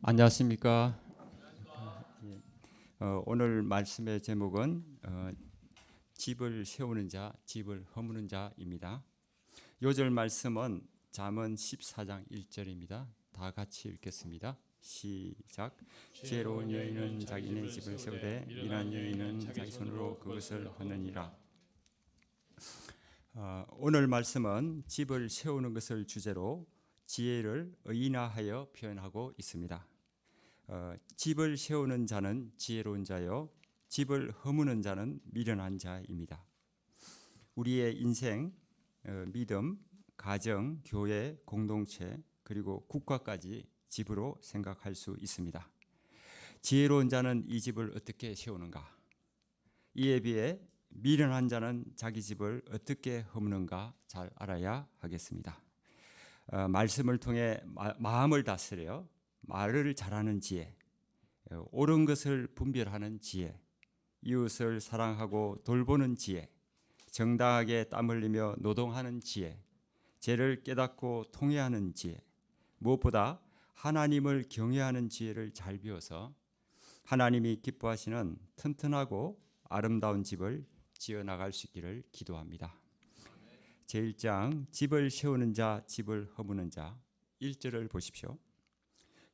안녕하십니까. 오늘 말씀의 제목은 집을 세우는 자, 집을 허무는 자입니다. 요절 말씀은 잠언 14장 1절입니다. 다 같이 읽겠습니다. 시작. 지혜로운 여인은 자기네 집을 세우되 미련한 여인은 자기 손으로 그것을 하느니라. 오늘 말씀은 집을 세우는 것을 주제로 지혜를 의인화하여 표현하고 있습니다. 집을 세우는 자는 지혜로운 자요, 집을 허무는 자는 미련한 자입니다. 우리의 인생, 믿음, 가정, 교회, 공동체, 그리고 국가까지 집으로 생각할 수 있습니다. 지혜로운 자는 이 집을 어떻게 세우는가? 이에 비해 미련한 자는 자기 집을 어떻게 허무는가 잘 알아야 하겠습니다. 말씀을 통해 마음을 다스려 말을 잘하는 지혜, 옳은 것을 분별하는 지혜, 이웃을 사랑하고 돌보는 지혜, 정당하게 땀 흘리며 노동하는 지혜, 죄를 깨닫고 통회하는 지혜, 무엇보다 하나님을 경외하는 지혜를 잘 배워서 하나님이 기뻐하시는 튼튼하고 아름다운 집을 지어나갈 수 있기를 기도합니다. 제1장 집을 세우는 자, 집을 허무는 자 1절을 보십시오.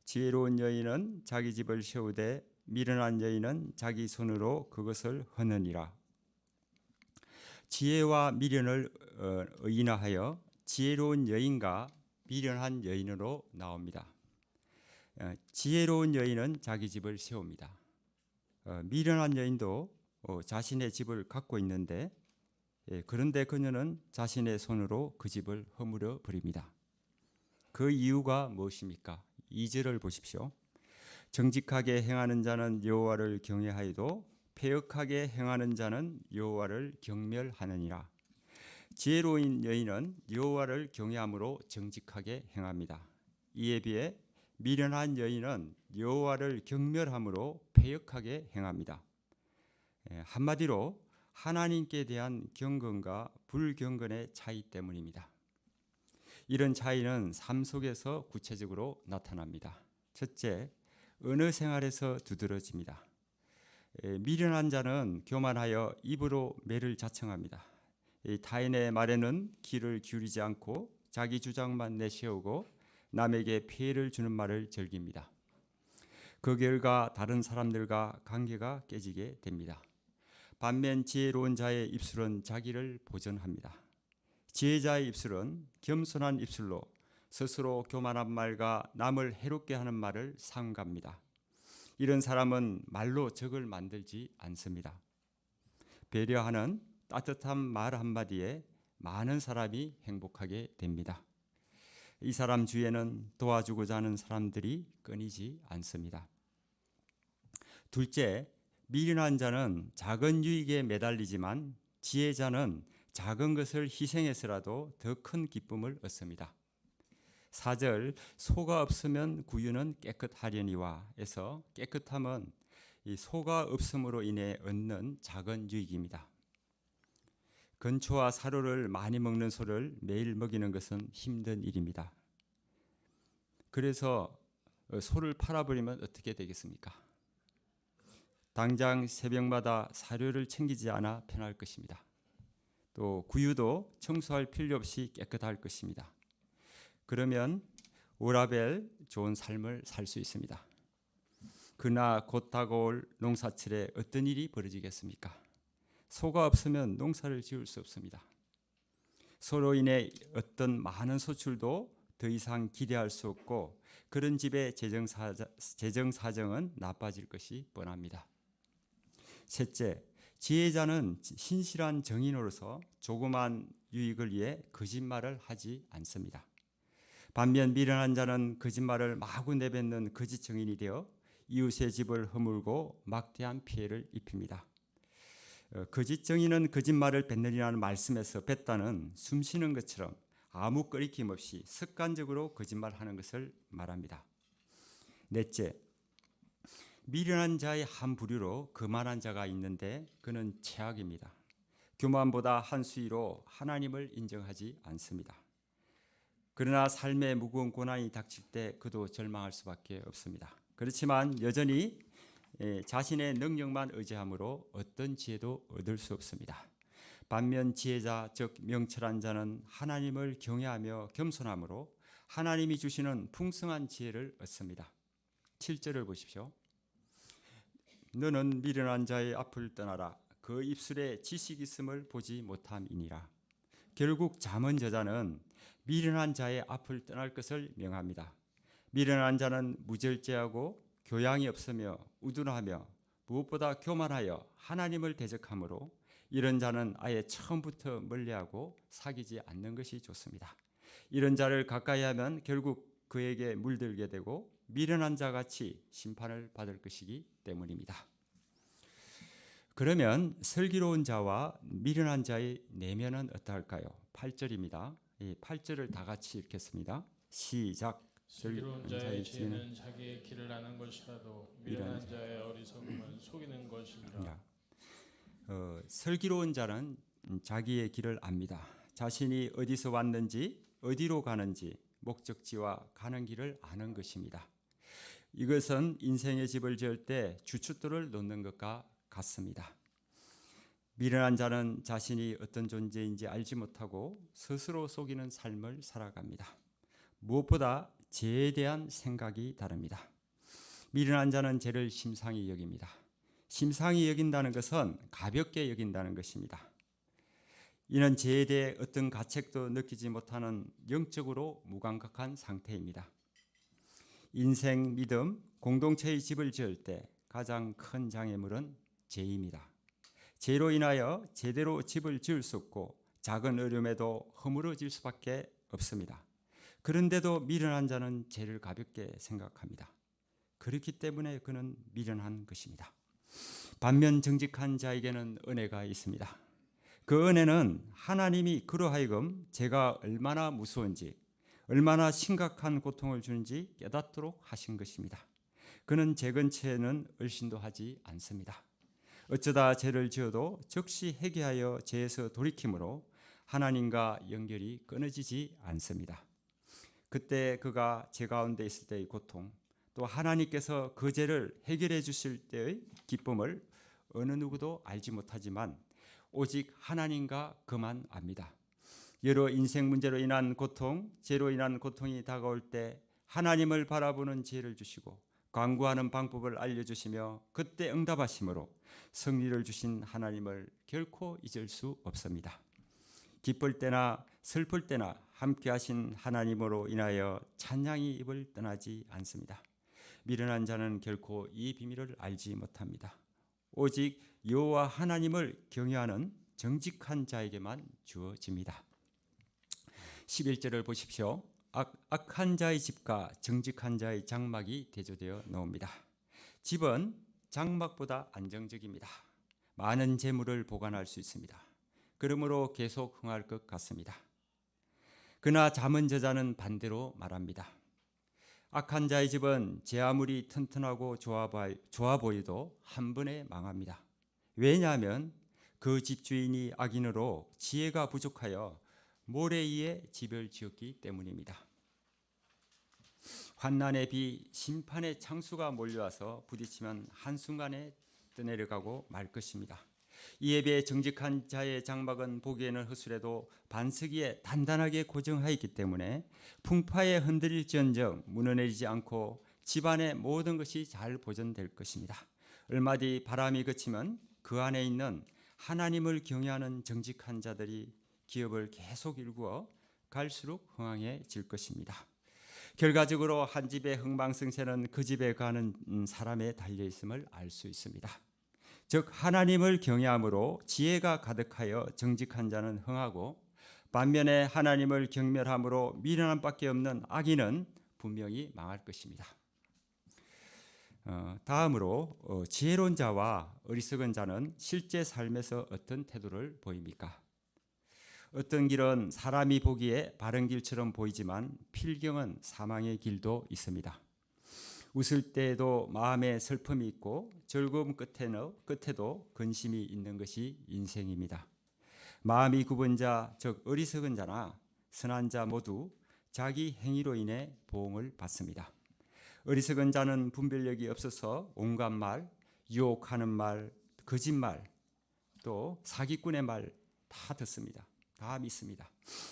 지혜로운 여인은 자기 집을 세우되 미련한 여인은 자기 손으로 그것을 하느니라. 지혜와 미련을 의인화하여 지혜로운 여인과 미련한 여인으로 나옵니다. 지혜로운 여인은 자기 집을 세웁니다. 미련한 여인도 자신의 집을 갖고 있는데 그런데 그녀는 자신의 손으로 그 집을 허물어 버립니다. 그 이유가 무엇입니까? 2절을 보십시오. 정직하게 행하는 자는 여호와를 경외하여도 패역하게 행하는 자는 여호와를 경멸하느니라. 지혜로운 여인은 여호와를 경외함으로 정직하게 행합니다. 이에 비해 미련한 여인은 여호와를 경멸함으로 패역하게 행합니다. 한마디로 하나님께 대한 경건과 불경건의 차이 때문입니다. 이런 차이는 삶 속에서 구체적으로 나타납니다. 첫째, 언어 생활에서 두드러집니다. 미련한 자는 교만하여 입으로 매를 자청합니다. 타인의 말에는 귀를 기울이지 않고 자기 주장만 내세우고 남에게 피해를 주는 말을 즐깁니다. 그 결과 다른 사람들과 관계가 깨지게 됩니다. 반면 지혜로운 자의 입술은 자기를 보존합니다. 지혜자의 입술은 겸손한 입술로 스스로 교만한 말과 남을 해롭게 하는 말을 삼갑니다. 이런 사람은 말로 적을 만들지 않습니다. 배려하는 따뜻한 말 한마디에 많은 사람이 행복하게 됩니다. 이 사람 주위에는 도와주고자 하는 사람들이 끊이지 않습니다. 둘째, 미련한 자는 작은 유익에 매달리지만 지혜자는 작은 것을 희생해서라도 더 큰 기쁨을 얻습니다. 4절 소가 없으면 구유는 깨끗하려니와 에서 깨끗함은 이 소가 없음으로 인해 얻는 작은 유익입니다. 건초와 사료를 많이 먹는 소를 매일 먹이는 것은 힘든 일입니다. 그래서 소를 팔아버리면 어떻게 되겠습니까? 당장 새벽마다 사료를 챙기지 않아 편할 것입니다. 또 구유도 청소할 필요 없이 깨끗할 것입니다. 그러면 오라벨 좋은 삶을 살 수 있습니다. 그러나 곧 다가올 농사철에 어떤 일이 벌어지겠습니까? 소가 없으면 농사를 지을 수 없습니다. 소로 인해 어떤 많은 소출도 더 이상 기대할 수 없고 그런 집의 재정 사정은 나빠질 것이 뻔합니다. 셋째, 지혜자는 신실한 정인으로서 조그만 유익을 위해 거짓말을 하지 않습니다. 반면 미련한 자는 거짓말을 마구 내뱉는 거짓 정인이 되어 이웃의 집을 허물고 막대한 피해를 입힙니다. 거짓 정인은 거짓말을 뱉느니라는 말씀에서 뱉다는 숨쉬는 것처럼 아무 꺼리낌 없이 습관적으로 거짓말하는 것을 말합니다. 넷째, 미련한 자의 한 부류로 거만한 자가 있는데 그는 최악입니다. 교만보다 한 수위로 하나님을 인정하지 않습니다. 그러나 삶의 무거운 고난이 닥칠 때 그도 절망할 수밖에 없습니다. 그렇지만 여전히 자신의 능력만 의지함으로 어떤 지혜도 얻을 수 없습니다. 반면 지혜자 즉 명철한 자는 하나님을 경외하며 겸손함으로 하나님이 주시는 풍성한 지혜를 얻습니다. 7절을 보십시오. 너는 미련한 자의 앞을 떠나라. 그 입술에 지식 있음을 보지 못함이니라. 결국 잠언 저자는 미련한 자의 앞을 떠날 것을 명합니다. 미련한 자는 무절제하고 교양이 없으며 우둔하며 무엇보다 교만하여 하나님을 대적하므로 이런 자는 아예 처음부터 멀리하고 사귀지 않는 것이 좋습니다. 이런 자를 가까이 하면 결국 그에게 물들게 되고 미련한 자같이 심판을 받을 것이기 때문입니다. 그러면 슬기로운 자와 미련한 자의 내면은 어떠할까요? 8절입니다. 이 8절을 다 같이 읽겠습니다. 시작. 슬기로운 자의 지혜는 자기의 길을 아는 것이라도 미련한 자의 어리석음은 속이는 것이니라. 슬기로운 자는 자기의 길을 압니다. 자신이 어디서 왔는지 어디로 가는지 목적지와 가는 길을 아는 것입니다. 이것은 인생의 집을 지을 때 주춧돌을 놓는 것과 같습니다. 미련한 자는 자신이 어떤 존재인지 알지 못하고 스스로 속이는 삶을 살아갑니다. 무엇보다 죄에 대한 생각이 다릅니다. 미련한 자는 죄를 심상히 여깁니다. 심상히 여긴다는 것은 가볍게 여긴다는 것입니다. 이는 죄에 대해 어떤 가책도 느끼지 못하는 영적으로 무감각한 상태입니다. 인생, 믿음, 공동체의 집을 지을 때 가장 큰 장애물은 죄입니다. 죄로 인하여 제대로 집을 지을 수 없고 작은 어려움에도 허물어질 수밖에 없습니다. 그런데도 미련한 자는 죄를 가볍게 생각합니다. 그렇기 때문에 그는 미련한 것입니다. 반면 정직한 자에게는 은혜가 있습니다. 그 은혜는 하나님이 그로 하여금 죄가 얼마나 무서운지 얼마나 심각한 고통을 주는지 깨닫도록 하신 것입니다. 그는 죄 근처에는 얼씬도 하지 않습니다. 어쩌다 죄를 지어도 즉시 회개하여 죄에서 돌이킴으로 하나님과 연결이 끊어지지 않습니다. 그때 그가 죄 가운데 있을 때의 고통, 또 하나님께서 그 죄를 해결해 주실 때의 기쁨을 어느 누구도 알지 못하지만 오직 하나님과 그만 압니다. 여러 인생 문제로 인한 고통, 죄로 인한 고통이 다가올 때 하나님을 바라보는 지혜를 주시고 간구하는 방법을 알려주시며 그때 응답하심으로 승리를 주신 하나님을 결코 잊을 수 없습니다. 기쁠 때나 슬플 때나 함께 하신 하나님으로 인하여 찬양이 입을 떠나지 않습니다. 미련한 자는 결코 이 비밀을 알지 못합니다. 오직 여호와 하나님을 경외하는 정직한 자에게만 주어집니다. 11절을 보십시오. 악한 자의 집과 정직한 자의 장막이 대조되어 나옵니다. 집은 장막보다 안정적입니다. 많은 재물을 보관할 수 있습니다. 그러므로 계속 흥할 것 같습니다. 그러나 잠언 저자는 반대로 말합니다. 악한 자의 집은 제 아무리 튼튼하고 좋아 보여도 한 번에 망합니다. 왜냐하면 그 집주인이 악인으로 지혜가 부족하여 모래 위에 집을 지었기 때문입니다. 환난의 비, 심판의 창수가 몰려와서 부딪히면 한순간에 떠내려가고 말 것입니다. 이에 비해 정직한 자의 장막은 보기에는 허술해도 반석위에 단단하게 고정하여 있기 때문에 풍파에 흔들릴지언정 무너내리지 않고 집안의 모든 것이 잘 보존될 것입니다. 얼마 뒤 바람이 그치면 그 안에 있는 하나님을 경외하는 정직한 자들이 기업을 계속 일구어 갈수록 흥황해질 것입니다. 결과적으로 한 집의 흥망성쇠는 그 집에 가는 사람에 달려있음을 알 수 있습니다. 즉 하나님을 경외함으로 지혜가 가득하여 정직한 자는 흥하고 반면에 하나님을 경멸함으로 미련한 밖에 없는 악인은 분명히 망할 것입니다. 다음으로 지혜로운 자와 어리석은 자는 실제 삶에서 어떤 태도를 보입니까? 어떤 길은 사람이 보기에 바른 길처럼 보이지만 필경은 사망의 길도 있습니다. 웃을 때에도 마음에 슬픔이 있고 즐거움 끝에도 근심이 있는 것이 인생입니다. 마음이 굽은 자, 즉 어리석은 자나 선한 자 모두 자기 행위로 인해 보응을 받습니다. 어리석은 자는 분별력이 없어서 온갖 말, 유혹하는 말, 거짓말, 또 사기꾼의 말 다 듣습니다. 다 믿습니다.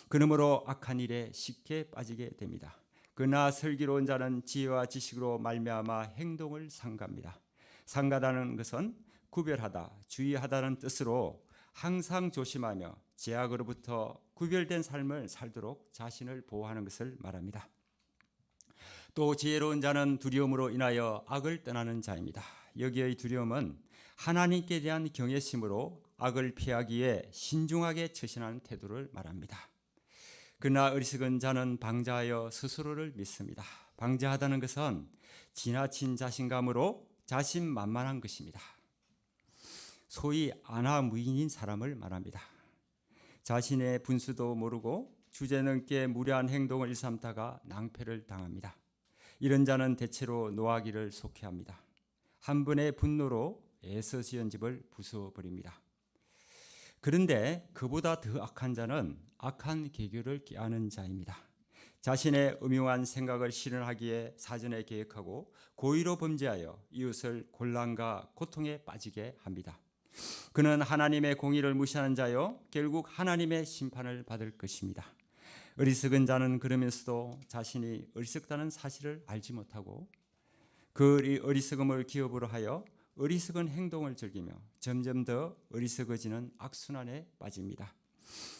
그러므로 악한 일에 쉽게 빠지게 됩니다. 그러나 슬기로운 자는 지혜와 지식으로 말미암아 행동을 삼갑니다. 삼가다는 것은 구별하다, 주의하다는 뜻으로 항상 조심하며 죄악으로부터 구별된 삶을 살도록 자신을 보호하는 것을 말합니다. 또 지혜로운 자는 두려움으로 인하여 악을 떠나는 자입니다. 여기의 두려움은 하나님께 대한 경외심으로 악을 피하기 위해 신중하게 처신하는 태도를 말합니다. 그러나 어리석은 자는 방자하여 스스로를 믿습니다. 방자하다는 것은 지나친 자신감으로 자신만만한 것입니다. 소위 안하무인인 사람을 말합니다. 자신의 분수도 모르고 주제넘게 무례한 행동을 일삼다가 낭패를 당합니다. 이런 자는 대체로 노하기를 속해합니다. 한 번의 분노로 애써 지은 집을 부숴버립니다. 그런데 그보다 더 악한 자는 악한 계교를 꾀하는 자입니다. 자신의 음흉한 생각을 실현하기에 사전에 계획하고 고의로 범죄하여 이웃을 곤란과 고통에 빠지게 합니다. 그는 하나님의 공의를 무시하는 자요 결국 하나님의 심판을 받을 것입니다. 어리석은 자는 그러면서도 자신이 어리석다는 사실을 알지 못하고 그 어리석음을 기업으로 하여 어리석은 행동을 즐기며 점점 더 어리석어지는 악순환에 빠집니다.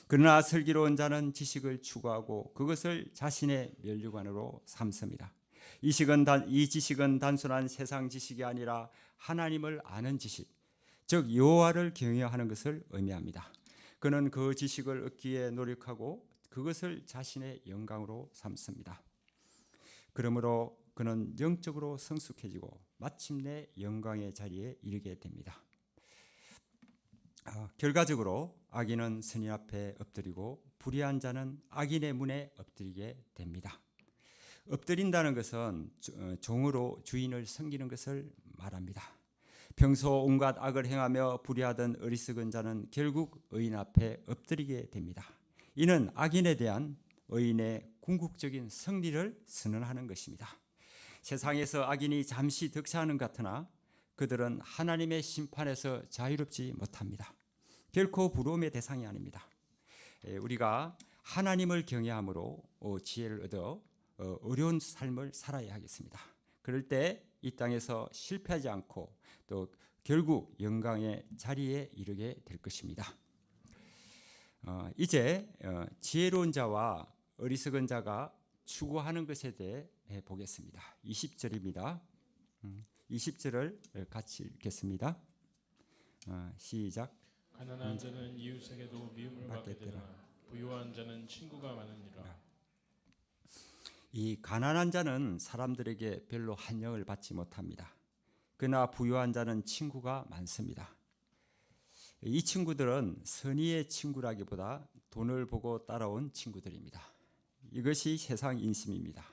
그러나 슬기로운 자는 지식을 추구하고 그것을 자신의 면류관으로 삼습니다. 이 지식은 단순한 세상 지식이 아니라 하나님을 아는 지식, 즉 여호와를 경외하는 것을 의미합니다. 그는 그 지식을 얻기에 노력하고 그것을 자신의 영광으로 삼습니다. 그러므로 그는 영적으로 성숙해지고 마침내 영광의 자리에 이르게 됩니다. 결과적으로 악인은 선인 앞에 엎드리고 불의한 자는 악인의 문에 엎드리게 됩니다. 엎드린다는 것은 종으로 주인을 섬기는 것을 말합니다. 평소 온갖 악을 행하며 불의하던 어리석은 자는 결국 의인 앞에 엎드리게 됩니다. 이는 악인에 대한 의인의 궁극적인 승리를 선언하는 것입니다. 세상에서 악인이 잠시 득세하는 것 같으나 그들은 하나님의 심판에서 자유롭지 못합니다. 결코 부러움의 대상이 아닙니다. 우리가 하나님을 경외함으로 지혜를 얻어 어려운 삶을 살아야 하겠습니다. 그럴 때 이 땅에서 실패하지 않고 또 결국 영광의 자리에 이르게 될 것입니다. 이제 지혜로운 자와 어리석은 자가 추구하는 것에 대해 보겠습니다. 20절입니다. 20절을 같이 읽겠습니다. 시작. 가난한 자는 이웃에게도 미움을 받게 되나 부유한 자는 친구가 많으니라. 이 가난한 자는 사람들에게 별로 환영을 받지 못합니다. 그러나 부유한 자는 친구가 많습니다. 이 친구들은 선의의 친구라기보다 돈을 보고 따라온 친구들입니다. 이것이 세상 인심입니다.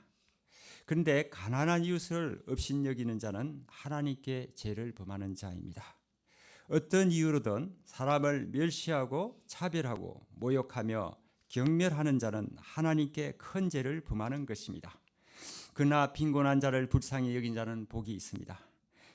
그런데 가난한 이웃을 업신여기는 자는 하나님께 죄를 범하는 자입니다. 어떤 이유로든 사람을 멸시하고 차별하고 모욕하며 경멸하는 자는 하나님께 큰 죄를 범하는 것입니다. 그러나 빈곤한 자를 불쌍히 여긴 자는 복이 있습니다.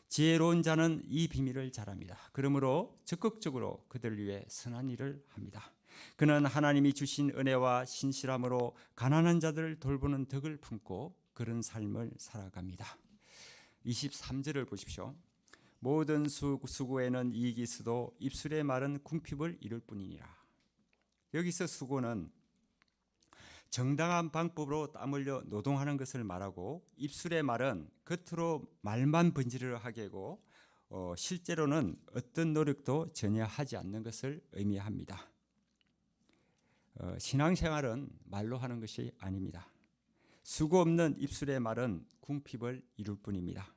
지혜로운 자는 이 비밀을 잘 압니다. 그러므로 적극적으로 그들 위해 선한 일을 합니다. 그는 하나님이 주신 은혜와 신실함으로 가난한 자들을 돌보는 덕을 품고 그런 삶을 살아갑니다. 23절을 보십시오. 모든 수고에는 이익이 있어도 입술의 말은 궁핍을 이룰 뿐이니라. 여기서 수고는 정당한 방법으로 땀 흘려 노동하는 것을 말하고 입술의 말은 겉으로 말만 번지르르 하게 하고 실제로는 어떤 노력도 전혀 하지 않는 것을 의미합니다. 신앙생활은 말로 하는 것이 아닙니다. 수고 없는 입술의 말은 궁핍을 이룰 뿐입니다.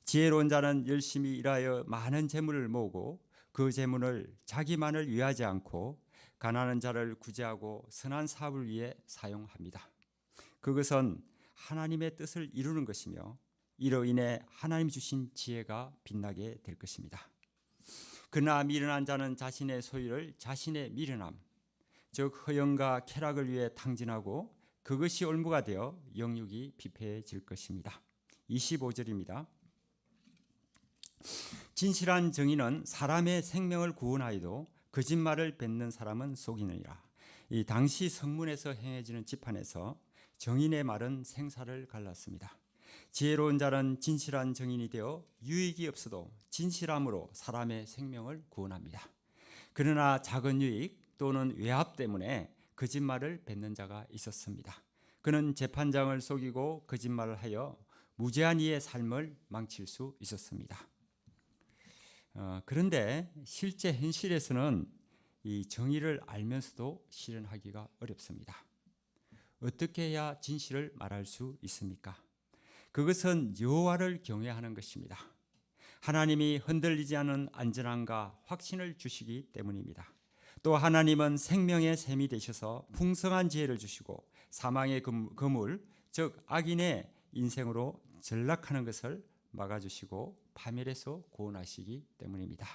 지혜로운 자는 열심히 일하여 많은 재물을 모으고 그 재물을 자기만을 위하지 않고 가난한 자를 구제하고 선한 사업을 위해 사용합니다. 그것은 하나님의 뜻을 이루는 것이며 이로 인해 하나님 주신 지혜가 빛나게 될 것입니다. 그러나 미련한 자는 자신의 소유를 자신의 미련함, 즉 허영과 쾌락을 위해 탕진하고 그것이 올무가 되어 영육이 피폐해질 것입니다. 25절입니다. 진실한 정의는 사람의 생명을 구원하여도 거짓말을 뱉는 사람은 속이느니라. 이 당시 성문에서 행해지는 지판에서 정인의 말은 생사를 갈랐습니다. 지혜로운 자는 진실한 정인이 되어 유익이 없어도 진실함으로 사람의 생명을 구원합니다. 그러나 작은 유익 또는 외압 때문에 거짓말을 뱉는 자가 있었습니다. 그는 재판장을 속이고 거짓말을 하여 무죄한 이의 삶을 망칠 수 있었습니다. 그런데 실제 현실에서는 이 정의를 알면서도 실현하기가 어렵습니다. 어떻게 해야 진실을 말할 수 있습니까? 그것은 여호와를 경외하는 것입니다. 하나님이 흔들리지 않은 안전함과 확신을 주시기 때문입니다. 또 하나님은 생명의 샘이 되셔서 풍성한 지혜를 주시고 사망의 그물, 즉 악인의 인생으로 전락하는 것을 막아주시고 파멸에서 구원하시기 때문입니다.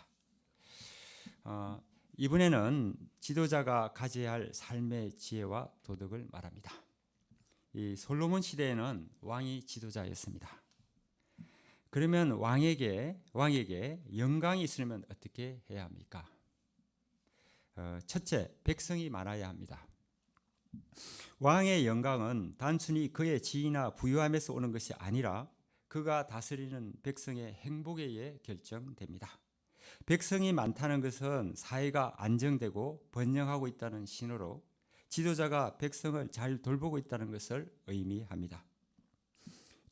이번에는 지도자가 가져야 할 삶의 지혜와 도덕을 말합니다. 이 솔로몬 시대에는 왕이 지도자였습니다. 그러면 왕에게 영광이 있으려면 어떻게 해야 합니까? 첫째, 백성이 많아야 합니다. 왕의 영광은 단순히 그의 지위나 부유함에서 오는 것이 아니라 그가 다스리는 백성의 행복에 의해 결정됩니다. 백성이 많다는 것은 사회가 안정되고 번영하고 있다는 신호로 지도자가 백성을 잘 돌보고 있다는 것을 의미합니다.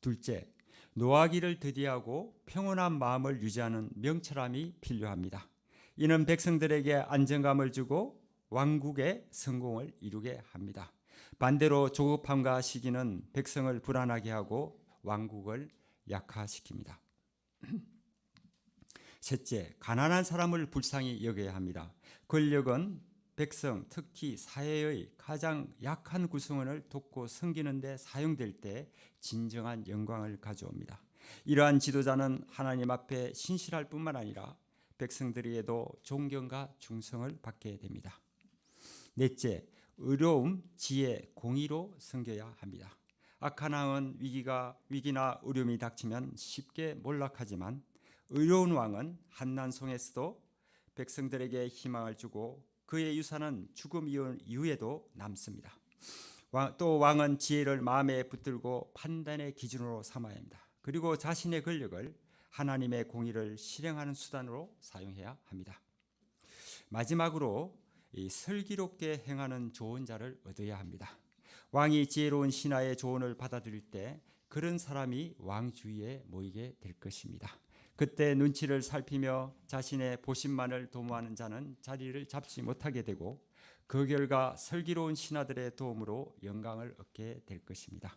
둘째, 노하기를 더디하고 평온한 마음을 유지하는 명철함이 필요합니다. 이는 백성들에게 안정감을 주고 왕국의 성공을 이루게 합니다. 반대로 조급함과 시기는 백성을 불안하게 하고 왕국을 약화시킵니다. 셋째, 가난한 사람을 불쌍히 여겨야 합니다. 권력은 백성, 특히 사회의 가장 약한 구성원을 돕고 섬기는 데 사용될 때 진정한 영광을 가져옵니다. 이러한 지도자는 하나님 앞에 신실할 뿐만 아니라 백성들에게도 존경과 충성을 받게 됩니다. 넷째, 의로움, 지혜, 공의로 섬겨야 합니다. 악한 왕은 위기나 어려움이 닥치면 쉽게 몰락하지만 의로운 왕은 한난 속에서도 백성들에게 희망을 주고 그의 유산은 죽음 이후에도 남습니다. 또 왕은 지혜를 마음에 붙들고 판단의 기준으로 삼아야 합니다. 그리고 자신의 권력을 하나님의 공의를 실행하는 수단으로 사용해야 합니다. 마지막으로 이 슬기롭게 행하는 좋은 자를 얻어야 합니다. 왕이 지혜로운 신하의 조언을 받아들일 때 그런 사람이 왕 주위에 모이게 될 것입니다. 그때 눈치를 살피며 자신의 보신만을 도모하는 자는 자리를 잡지 못하게 되고 그 결과 슬기로운 신하들의 도움으로 영광을 얻게 될 것입니다.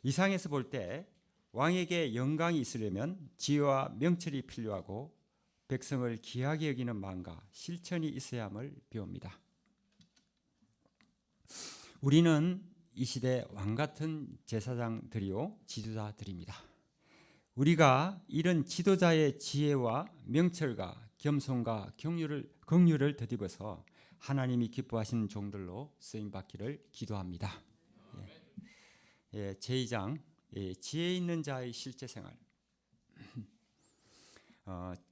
이상에서 볼 때 왕에게 영광이 있으려면 지혜와 명철이 필요하고 백성을 귀하게 여기는 마음과 실천이 있어야 함을 배웁니다. 우리는 이 시대 왕같은 제사장들이요 지도자들입니다. 우리가 이런 지도자의 지혜와 명철과 겸손과 긍휼을 덧입어서 하나님이 기뻐하시는 종들로 쓰임받기를 기도합니다. 제2장 지혜 있는 자의 실제 생활.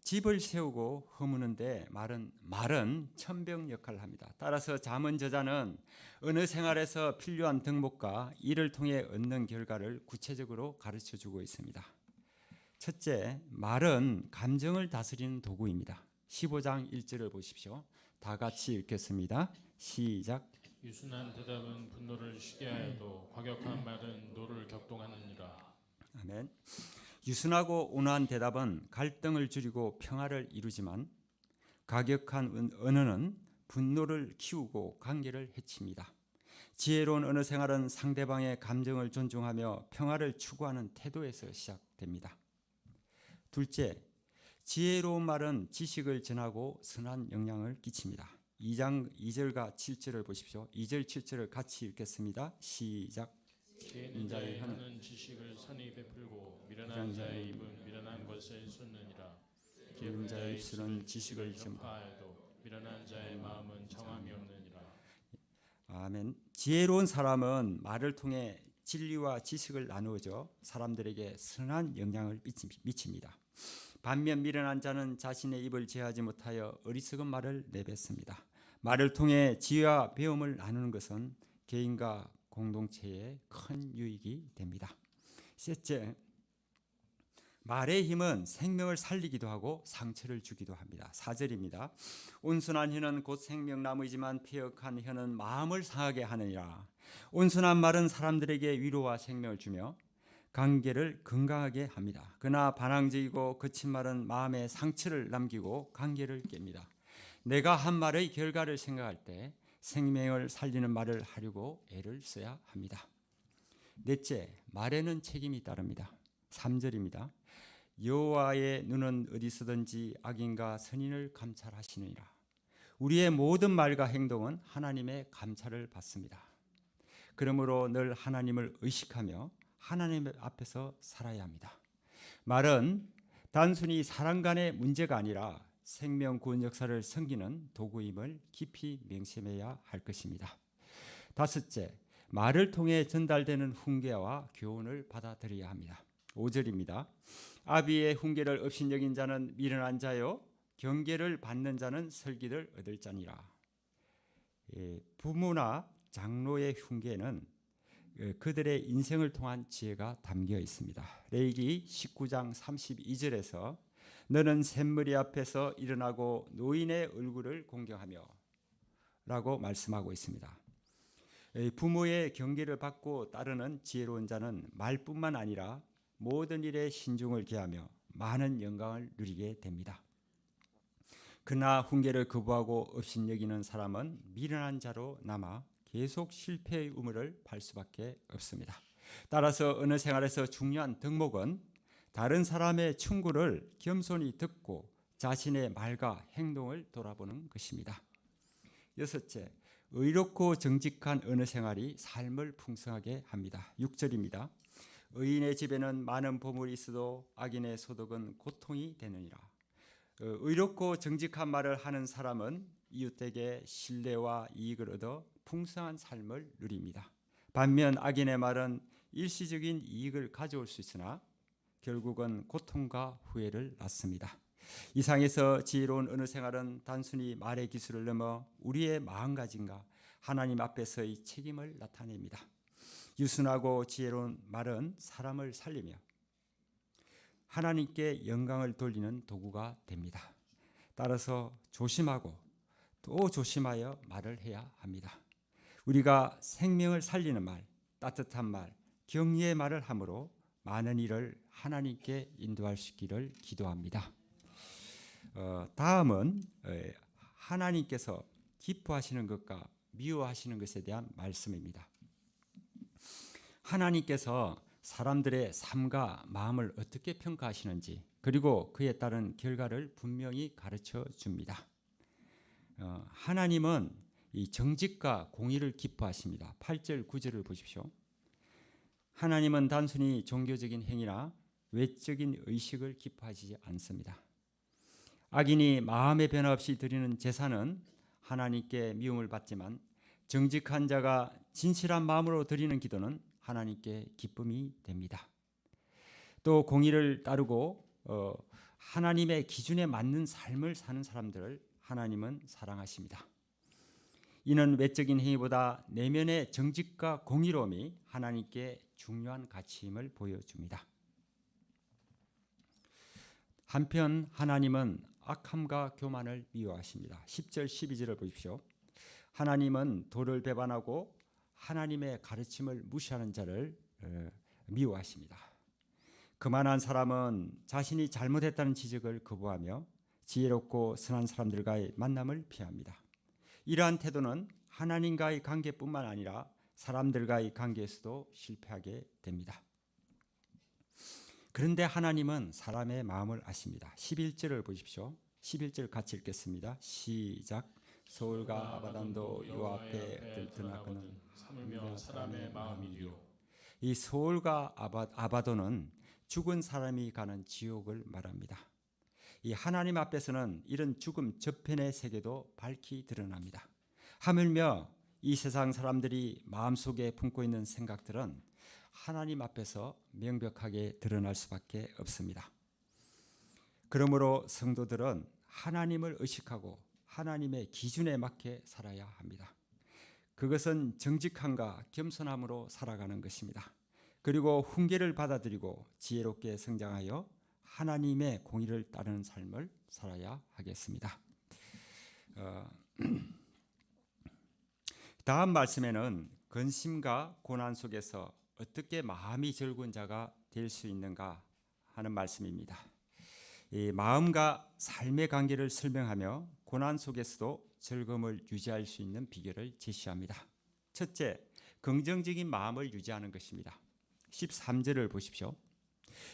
집을 세우고 허무는데 말은 천병 역할을 합니다. 따라서 잠언 저자는 어느 생활에서 필요한 덕목과 이를 통해 얻는 결과를 구체적으로 가르쳐주고 있습니다. 첫째, 말은 감정을 다스리는 도구입니다. 15장 1절을 보십시오. 다 같이 읽겠습니다. 시작. 유순한 대답은 분노를 쉬게 하여도 과격한 말은 노를 격동하느니라. 아멘. 유순하고 온화한 대답은 갈등을 줄이고 평화를 이루지만 과격한 언어는 분노를 키우고 관계를 해칩니다. 지혜로운 언어 생활은 상대방의 감정을 존중하며 평화를 추구하는 태도에서 시작됩니다. 둘째, 지혜로운 말은 지식을 전하고 선한 영향을 끼칩니다. 2장 2절과 7절을 보십시오. 2절 7절을 같이 읽겠습니다. 시작. 지혜 있는 자의 혀는 지식을 선히 베풀고 미련한 자의 입은 미련한 것을 쏟느니라. 지혜 있는 자의 입술은 지식을 전파하여도 미련한 자의 마음은 정함이 없느니라. 아멘. 지혜로운 사람은 말을 통해 진리와 지식을 나누어줘 사람들에게 선한 영향을 미칩니다. 반면 미련한 자는 자신의 입을 제하지 못하여 어리석은 말을 내뱉습니다. 말을 통해 지혜와 배움을 나누는 것은 개인과 공동체에 큰 유익이 됩니다. 셋째, 말의 힘은 생명을 살리기도 하고 상처를 주기도 합니다. 4절입니다. 온순한 혀는 곧 생명나무이지만 패역한 혀는 마음을 상하게 하느니라. 온순한 말은 사람들에게 위로와 생명을 주며 관계를 건강하게 합니다. 그러나 반항적이고 거친 말은 마음에 상처를 남기고 관계를 깹니다. 내가 한 말의 결과를 생각할 때 생명을 살리는 말을 하려고 애를 써야 합니다. 넷째, 말에는 책임이 따릅니다. 3절입니다. 여호와의 눈은 어디서든지 악인과 선인을 감찰하시느니라. 우리의 모든 말과 행동은 하나님의 감찰을 받습니다. 그러므로 늘 하나님을 의식하며 하나님 앞에서 살아야 합니다. 말은 단순히 사람 간의 문제가 아니라 생명 구원 역사를 섬기는 도구임을 깊이 명심해야 할 것입니다. 다섯째, 말을 통해 전달되는 훈계와 교훈을 받아들여야 합니다. 5절입니다. 아비의 훈계를 업신여긴 자는 미련한 자요 경계를 받는 자는 설기를 얻을 자니라. 부모나 장로의 훈계는 그들의 인생을 통한 지혜가 담겨 있습니다. 레위기 19장 32절에서 너는 샘머리 앞에서 일어나고 노인의 얼굴을 공경하며 라고 말씀하고 있습니다. 부모의 경계를 받고 따르는 지혜로운 자는 말뿐만 아니라 모든 일에 신중을 기하며 많은 영광을 누리게 됩니다. 그러나 훈계를 거부하고 업신여기는 사람은 미련한 자로 남아 계속 실패의 우물을 팔 수밖에 없습니다. 따라서 언어 생활에서 중요한 덕목은 다른 사람의 충고를 겸손히 듣고 자신의 말과 행동을 돌아보는 것입니다. 여섯째, 의롭고 정직한 언어 생활이 삶을 풍성하게 합니다. 6절입니다. 의인의 집에는 많은 보물이 있어도 악인의 소득은 고통이 되느니라. 의롭고 정직한 말을 하는 사람은 이웃에게 신뢰와 이익을 얻어 풍성한 삶을 누립니다. 반면 악인의 말은 일시적인 이익을 가져올 수 있으나 결국은 고통과 후회를 낳습니다. 이상에서 지혜로운 언어 생활은 단순히 말의 기술을 넘어 우리의 마음가짐과 하나님 앞에서의 책임을 나타냅니다. 유순하고 지혜로운 말은 사람을 살리며 하나님께 영광을 돌리는 도구가 됩니다. 따라서 조심하고 또 조심하여 말을 해야 합니다. 우리가 생명을 살리는 말, 따뜻한 말, 격려의 말을 함으로 많은 일을 하나님께 인도할 수 있기를 기도합니다. 다음은 하나님께서 기뻐하시는 것과 미워하시는 것에 대한 말씀입니다. 하나님께서 사람들의 삶과 마음을 어떻게 평가하시는지 그리고 그에 따른 결과를 분명히 가르쳐 줍니다. 하나님은 이 정직과 공의를 기뻐하십니다. 8절 9절을 보십시오. 하나님은 단순히 종교적인 행위나 외적인 의식을 기뻐하시지 않습니다. 악인이 마음의 변화 없이 드리는 제사는 하나님께 미움을 받지만 정직한 자가 진실한 마음으로 드리는 기도는 하나님께 기쁨이 됩니다. 또 공의를 따르고 하나님의 기준에 맞는 삶을 사는 사람들을 하나님은 사랑하십니다. 이는 외적인 행위보다 내면의 정직과 공의로움이 하나님께 중요한 가치임을 보여줍니다. 한편 하나님은 악함과 교만을 미워하십니다. 10절 12절을 보십시오. 하나님은 도를 배반하고 하나님의 가르침을 무시하는 자를 미워하십니다. 그만한 사람은 자신이 잘못했다는 지적을 거부하며 지혜롭고 선한 사람들과의 만남을 피합니다. 이러한 태도는 하나님과의 관계뿐만 아니라 사람들과의 관계에서도 실패하게 됩니다. 그런데 하나님은 사람의 마음을 아십니다. 11절을 보십시오. 11절 같이 읽겠습니다. 시작. 서울과 아바단도 요 앞에 들나그는 삼으며 사람의 마음이요. 이 서울과 아바도는 죽은 사람이 가는 지옥을 말합니다. 이 하나님 앞에서는 이런 죽음 저편의 세계도 밝히 드러납니다. 하물며 이 세상 사람들이 마음속에 품고 있는 생각들은 하나님 앞에서 명백하게 드러날 수밖에 없습니다. 그러므로 성도들은 하나님을 의식하고 하나님의 기준에 맞게 살아야 합니다. 그것은 정직함과 겸손함으로 살아가는 것입니다. 그리고 훈계를 받아들이고 지혜롭게 성장하여 하나님의 공의를 따르는 삶을 살아야 하겠습니다. 다음 말씀에는 근심과 고난 속에서 어떻게 마음이 즐거운 자가 될 수 있는가 하는 말씀입니다. 이 마음과 삶의 관계를 설명하며 고난 속에서도 즐거움을 유지할 수 있는 비결을 제시합니다. 첫째, 긍정적인 마음을 유지하는 것입니다. 13절을 보십시오.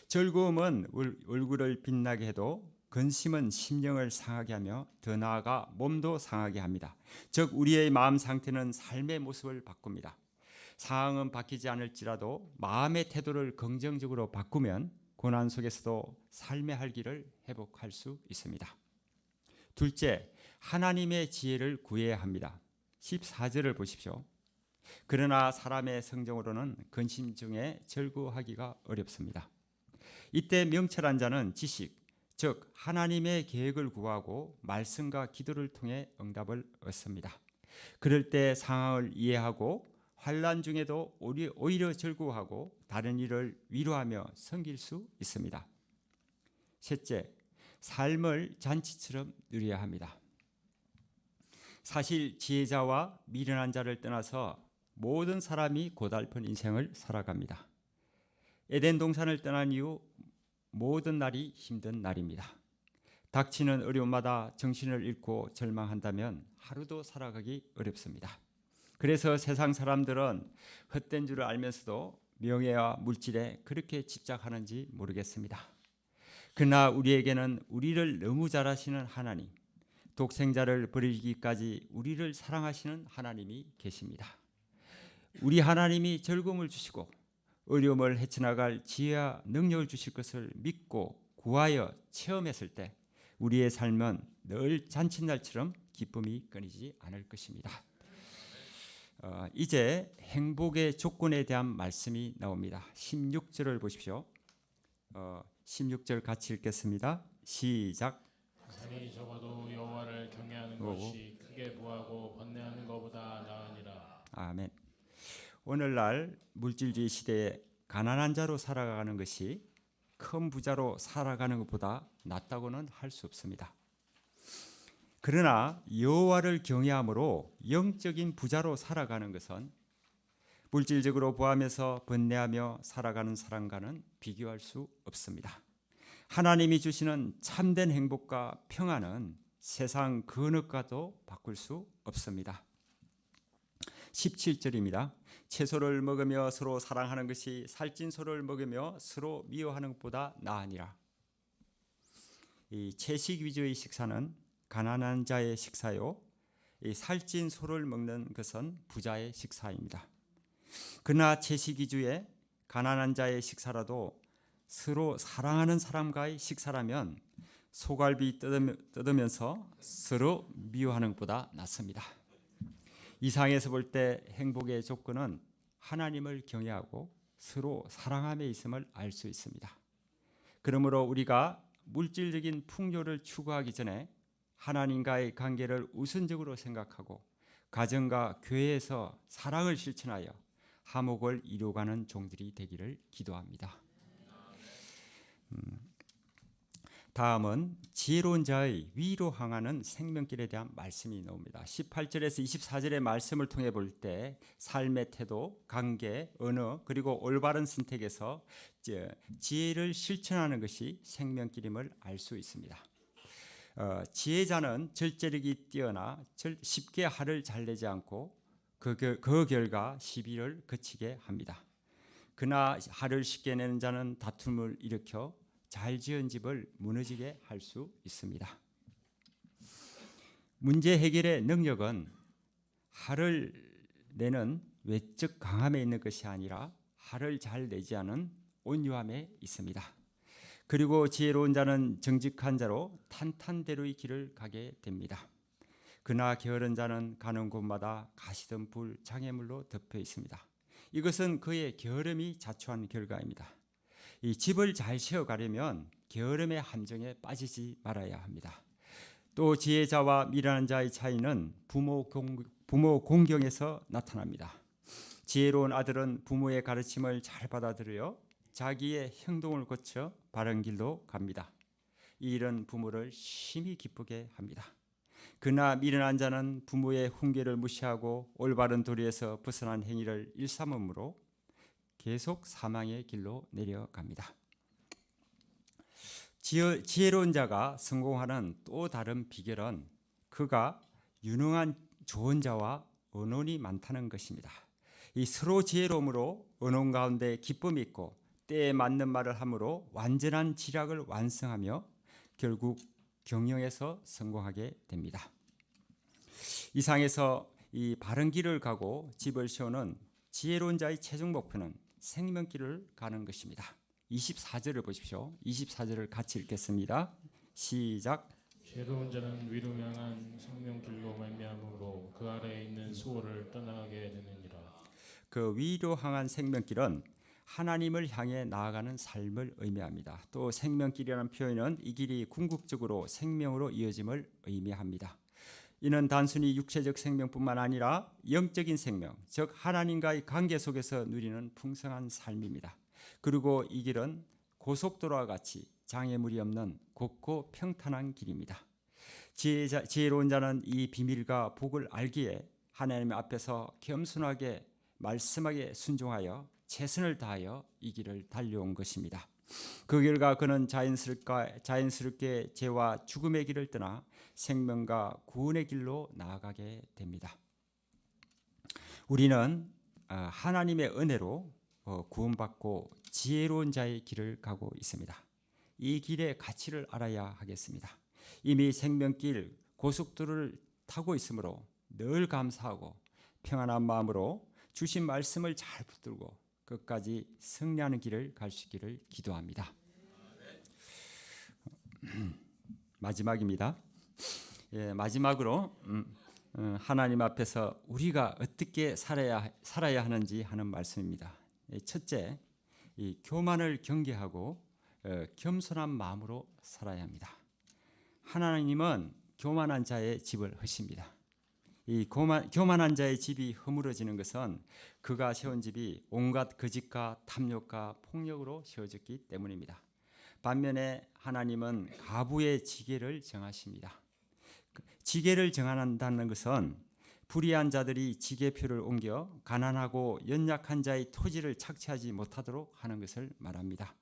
즐거움은 얼굴을 빛나게 해도 근심은 심령을 상하게 하며 더 나아가 몸도 상하게 합니다. 즉 우리의 마음 상태는 삶의 모습을 바꿉니다. 상황은 바뀌지 않을지라도 마음의 태도를 긍정적으로 바꾸면 고난 속에서도 삶의 활기를 회복할 수 있습니다. 둘째, 하나님의 지혜를 구해야 합니다. 14절을 보십시오. 그러나 사람의 성정으로는 근심 중에 즐거워하기가 어렵습니다. 이때 명철한 자는 지식, 즉 하나님의 계획을 구하고 말씀과 기도를 통해 응답을 얻습니다. 그럴 때 상황을 이해하고 환난 중에도 오히려 즐거워하고 다른 이를 위로하며 섬길 수 있습니다. 셋째, 삶을 잔치처럼 누려야 합니다. 사실 지혜자와 미련한 자를 떠나서 모든 사람이 고달픈 인생을 살아갑니다. 에덴 동산을 떠난 이후 모든 날이 힘든 날입니다. 닥치는 어려움마다 정신을 잃고 절망한다면 하루도 살아가기 어렵습니다. 그래서 세상 사람들은 헛된 줄을 알면서도 명예와 물질에 그렇게 집착하는지 모르겠습니다. 그러나 우리에게는 우리를 너무 잘 아시는 하나님, 독생자를 버리기까지 우리를 사랑하시는 하나님이 계십니다. 우리 하나님이 즐거움을 주시고 어려움을 헤쳐나갈 지혜와 능력을 주실 것을 믿고 구하여 체험했을 때 우리의 삶은 늘 잔칫날처럼 기쁨이 끊이지 않을 것입니다. 이제 행복의 조건에 대한 말씀이 나옵니다. 16절을 보십시오. 16절 같이 읽겠습니다. 시작. 아니 적어도 여호와를 경외하는 것이 크게 부하고 번뇌하는 것보다 나으니라. 아멘. 오늘날 물질주의 시대에 가난한 자로 살아가는 것이 큰 부자로 살아가는 것보다 낫다고는 할 수 없습니다. 그러나 여호와를 경외함으로 영적인 부자로 살아가는 것은 물질적으로 부하면서 번뇌하며 살아가는 사람과는 비교할 수 없습니다. 하나님이 주시는 참된 행복과 평안은 세상 그 어느과도 바꿀 수 없습니다. 17절입니다. 채소를 먹으며 서로 사랑하는 것이 살찐 소를 먹으며 서로 미워하는 것보다 나으니라. 이 채식 위주의 식사는 가난한 자의 식사요, 이 살찐 소를 먹는 것은 부자의 식사입니다. 그러나 채식 위주의 가난한 자의 식사라도 서로 사랑하는 사람과의 식사라면 소갈비 뜯으면서 서로 미워하는 것보다 낫습니다. 이 상에서 볼 때 행복의 조건은 하나님을 경외하고 서로 사랑함에 있음을 알 수 있습니다. 그러므로 우리가 물질적인 풍요를 추구하기 전에 하나님과의 관계를 우선적으로 생각하고 가정과 교회에서 사랑을 실천하여 화목을 이루어가는 종들이 되기를 기도합니다. 다음은 지혜로운 자의 위로 향하는 생명길에 대한 말씀이 나옵니다. 18절에서 24절의 말씀을 통해 볼 때 삶의 태도, 관계, 언어 그리고 올바른 선택에서 지혜를 실천하는 것이 생명길임을 알 수 있습니다. 지혜자는 절제력이 뛰어나 쉽게 화를 잘 내지 않고 그 결과 시비를 그치게 합니다. 그러나 화를 쉽게 내는 자는 다툼을 일으켜 잘 지은 집을 무너지게 할 수 있습니다. 문제 해결의 능력은 화를 내는 외적 강함에 있는 것이 아니라 화를 잘 내지 않은 온유함에 있습니다. 그리고 지혜로운 자는 정직한 자로 탄탄대로의 길을 가게 됩니다. 그나 게으른 자는 가는 곳마다 가시덤불 장애물로 덮여 있습니다. 이것은 그의 게으름이 자초한 결과입니다. 이 집을 잘 세워가려면 게으름의 함정에 빠지지 말아야 합니다. 또 지혜자와 미련한 자의 차이는 부모 공경에서 나타납니다. 지혜로운 아들은 부모의 가르침을 잘 받아들여 자기의 행동을 고쳐 바른 길로 갑니다. 이 일은 부모를 심히 기쁘게 합니다. 그러나 미련한 자는 부모의 훈계를 무시하고 올바른 도리에서 벗어난 행위를 일삼음으로 계속 사망의 길로 내려갑니다. 지혜로운 자가 성공하는 또 다른 비결은 그가 유능한 조언자와 언론이 많다는 것입니다. 이 서로 지혜로움으로 언론 가운데 기쁨이 있고 때에 맞는 말을 함으로 완전한 지략을 완성하며 결국 경영에서 성공하게 됩니다. 이상에서 이 바른 길을 가고 집을 세우는 지혜로운 자의 최종 목표는 생명길을 가는 것입니다. 24절을 보십시오. 24절을 같이 읽겠습니다. 시작. 지혜로운 자는 위로 향한 생명길로 말미암으로 그 아래에 있는 수호를 떠나게 되느니라. 그 위로 향한 생명길은 하나님을 향해 나아가는 삶을 의미합니다. 또 생명길이라는 표현은 이 길이 궁극적으로 생명으로 이어짐을 의미합니다. 이는 단순히 육체적 생명뿐만 아니라 영적인 생명, 즉 하나님과의 관계 속에서 누리는 풍성한 삶입니다. 그리고 이 길은 고속도로와 같이 장애물이 없는 곱고 평탄한 길입니다. 지혜로운 자는 이 비밀과 복을 알기에 하나님 앞에서 겸손하게 말씀하게 순종하여 최선을 다하여 이 길을 달려온 것입니다. 그 결과 그는 자연스럽게 죄와 죽음의 길을 떠나 생명과 구원의 길로 나아가게 됩니다. 우리는 하나님의 은혜로 구원받고 지혜로운 자의 길을 가고 있습니다. 이 길의 가치를 알아야 하겠습니다. 이미 생명길 고속도로를 타고 있으므로 늘 감사하고 평안한 마음으로 주신 말씀을 잘 붙들고 끝까지 승리하는 길을 갈 수 있기를 기도합니다. 마지막입니다. 마지막으로 하나님 앞에서 우리가 어떻게 살아야 하는지 하는 말씀입니다. 첫째, 이 교만을 경계하고 겸손한 마음으로 살아야 합니다. 하나님은 교만한 자의 집을 허십니다. 이 교만한 자의 집이 허물어지는 것은 그가 세운 집이 온갖 거짓과 탐욕과 폭력으로 세워졌기 때문입니다. 반면에 하나님은 가부의 지계를 정하십니다. 지계를 정한다는 것은 불의한 자들이 지계표를 옮겨 가난하고 연약한 자의 토지를 착취하지 못하도록 하는 것을 말합니다.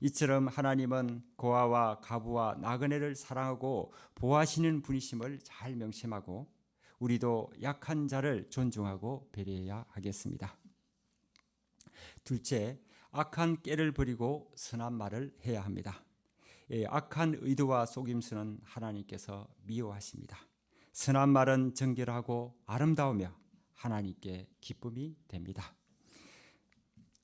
이처럼 하나님은 고아와 가부와 나그네를 사랑하고 보호하시는 분이심을 잘 명심하고 우리도 약한 자를 존중하고 배려해야 하겠습니다. 둘째, 악한 꾀를 버리고 선한 말을 해야 합니다. 악한 의도와 속임수는 하나님께서 미워하십니다. 선한 말은 정결하고 아름다우며 하나님께 기쁨이 됩니다.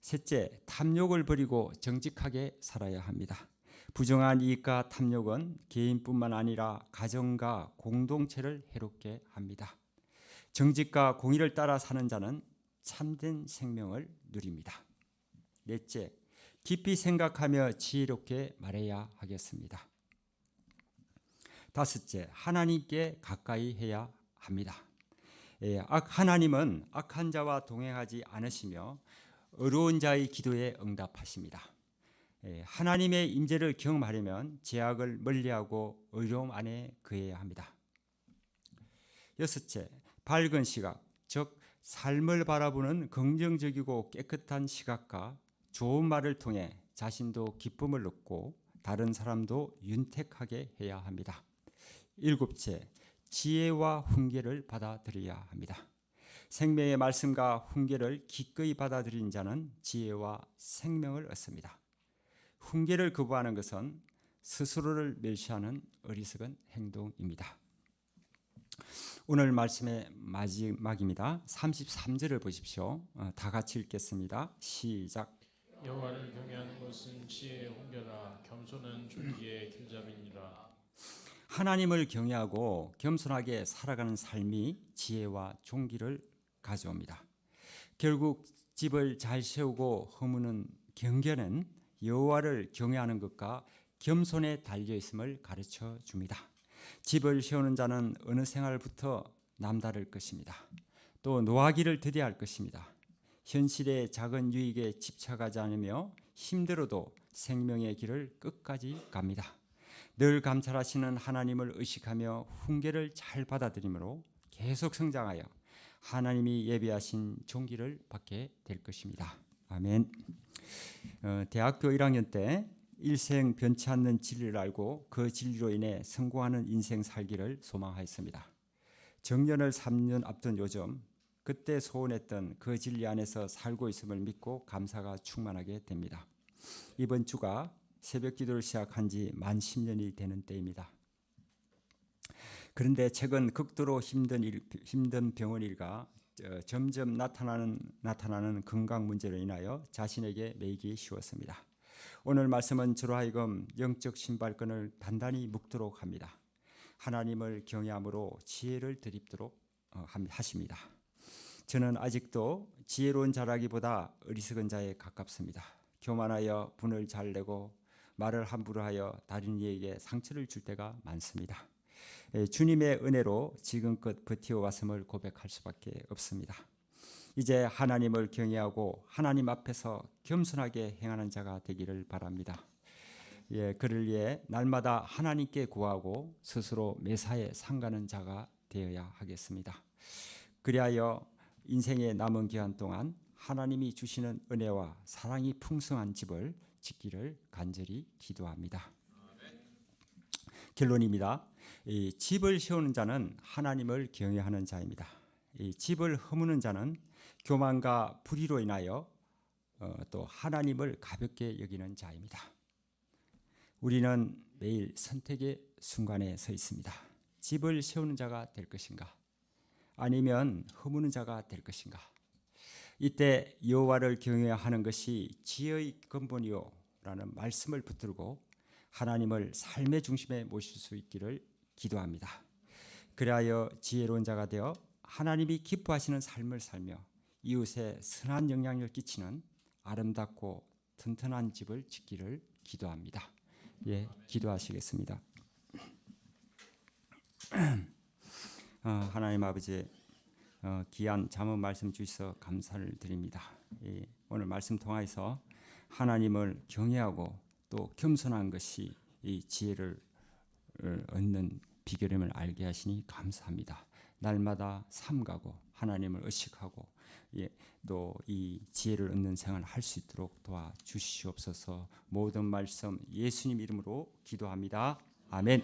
셋째, 탐욕을 버리고 정직하게 살아야 합니다. 부정한 이익과 탐욕은 개인뿐만 아니라 가정과 공동체를 해롭게 합니다. 정직과 공의를 따라 사는 자는 참된 생명을 누립니다. 넷째, 깊이 생각하며 지혜롭게 말해야 하겠습니다. 다섯째, 하나님께 가까이 해야 합니다. 하나님은 악한 자와 동행하지 않으시며 어려운 자의 기도에 응답하십니다. 하나님의 임재를 경험하려면 죄악을 멀리하고 의로움 안에 거해야 합니다. 여섯째, 밝은 시각, 즉 삶을 바라보는 긍정적이고 깨끗한 시각과 좋은 말을 통해 자신도 기쁨을 얻고 다른 사람도 윤택하게 해야 합니다. 일곱째, 지혜와 훈계를 받아들여야 합니다. 생명의 말씀과 훈계를 기꺼이 받아들인 자는 지혜와 생명을 얻습니다. 훈계를 거부하는 것은 스스로를 멸시하는 어리석은 행동입니다. 오늘 말씀의 마지막입니다. 33절을 보십시오. 다 같이 읽겠습니다. 시작. 여호와를 경외하는 것은 지혜의 훈계라 겸손은 존귀의 길잡이니라. 하나님을 경외하고 겸손하게 살아가는 삶이 지혜와 종기를 가져옵니다. 결국 집을 잘 세우고 허무는 경계는 여호와를 경외하는 것과 겸손에 달려 있음을 가르쳐 줍니다. 집을 세우는 자는 어느 생활부터 남다를 것입니다. 또 노하기를 드디할 것입니다. 현실의 작은 유익에 집착하지 않으며 힘들어도 생명의 길을 끝까지 갑니다. 늘 감찰하시는 하나님을 의식하며 훈계를 잘 받아들이므로 계속 성장하여 하나님이 예비하신 종기를 받게 될 것입니다. 아멘. 대학교 1학년 때 일생 변치 않는 진리를 알고 그 진리로 인해 성공하는 인생 살기를 소망하였습니다. 정년을 3년 앞둔 요즘 그때 소원했던 그 진리 안에서 살고 있음을 믿고 감사가 충만하게 됩니다. 이번 주가 새벽 기도를 시작한 지 만 10년이 되는 때입니다. 그런데 최근 극도로 힘든 병원 일과 점점 나타나는 건강 문제로 인하여 자신에게 매이기 쉬웠습니다. 오늘 말씀은 저로 하여금 영적 신발끈을 단단히 묶도록 합니다. 하나님을 경외함으로 지혜를 드립도록 하십니다. 저는 아직도 지혜로운 자라기보다 어리석은 자에 가깝습니다. 교만하여 분을 잘 내고 말을 함부로 하여 다른 이에게 상처를 줄 때가 많습니다. 주님의 은혜로 지금껏 버티어왔음을 고백할 수밖에 없습니다. 이제 하나님을 경외하고 하나님 앞에서 겸손하게 행하는 자가 되기를 바랍니다. 그를 위해 날마다 하나님께 구하고 스스로 매사에 상가는 자가 되어야 하겠습니다. 그리하여 인생의 남은 기간 동안 하나님이 주시는 은혜와 사랑이 풍성한 집을 짓기를 간절히 기도합니다. 결론입니다. 이 집을 세우는 자는 하나님을 경외하는 자입니다. 이 집을 허무는 자는 교만과 불의로 인하여 또 하나님을 가볍게 여기는 자입니다. 우리는 매일 선택의 순간에 서 있습니다. 집을 세우는 자가 될 것인가? 아니면 허무는 자가 될 것인가? 이때 여호와를 경외하는 것이 지혜의 근본이요 라는 말씀을 붙들고 하나님을 삶의 중심에 모실 수 있기를 기도합니다. 그리하여 지혜로운 자가 되어 하나님이 기뻐하시는 삶을 살며 이웃에 선한 영향력을 끼치는 아름답고 튼튼한 집을 짓기를 기도합니다. 기도하시겠습니다. 하나님 아버지, 귀한 잠언 말씀 주셔서 감사를 드립니다. 오늘 말씀 통하여서 하나님을 경외하고 또 겸손한 것이 이 지혜를 얻는 비결임을 알게 하시니 감사합니다. 날마다 삼가고 하나님을 의식하고 또 이 지혜를 얻는 생활을 할 수 있도록 도와주시옵소서. 모든 말씀 예수님 이름으로 기도합니다. 아멘.